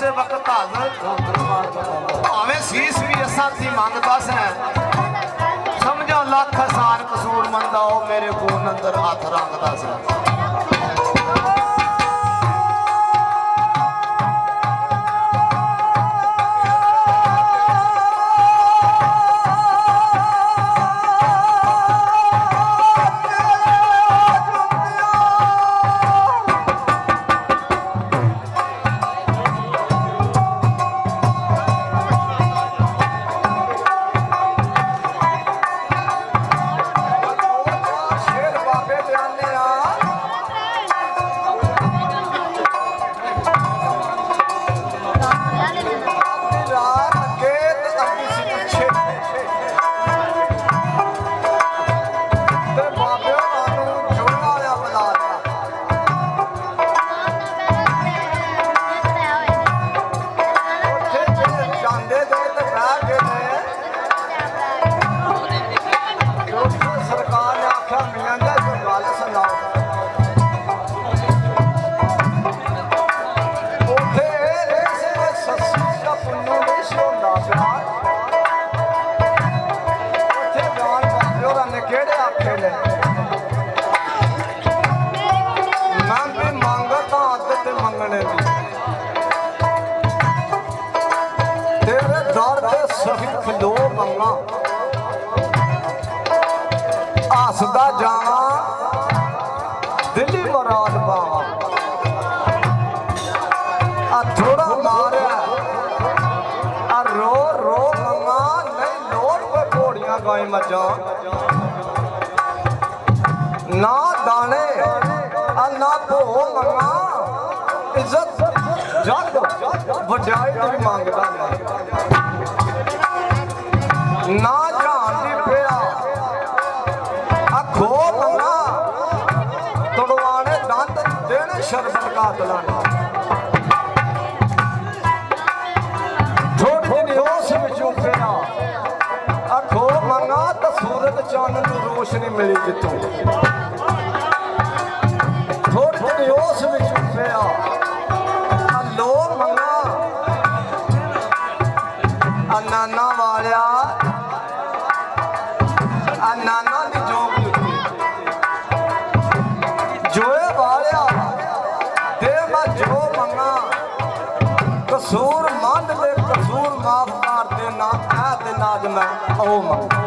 ਉਸੇ ਵਕਤ ਹਾਜ਼ਰ ਭਾਵੇਂ ਸੀਸ ਵੀ ਅਸਾਂ ਦੀ ਮੰਗਦਾ ਸੈਂ ਸਮਝੋ ਲੱਖ ਹਜ਼ਾਰ ਕਸੂਰ ਮੰਦਾ ਉਹ ਮੇਰੇ ਕੋਲ ਅੰਦਰ ਹੱਥ ਰੰਗਦਾ ਸੈਂ हसदा जावा दिली मुराद पावा आ थोड़ा मारिया आ रो रो मंगा नहीं लोड़ पे घोड़ियां गाय मजा ना दाने आ ना भो मंगा इज्जत जग वड्याई तेरी मांगदा ना जान दी पेड़ा खो मंगा तुड़वाने दंद देने शरबत का दलाने थोड़ी दिन होश विचों फेरा खो मंगा तो सूरज चांद रोशनी मिली जितों थोड़ी दिन होश विचों फेरा लो मंगा नाना वालिया नाना दी जोग जोए वालिया दे मैं जो मंगा कसूर मंद दे कसूर माफ कर देना ऐ दिन आज मैं ओ मंगा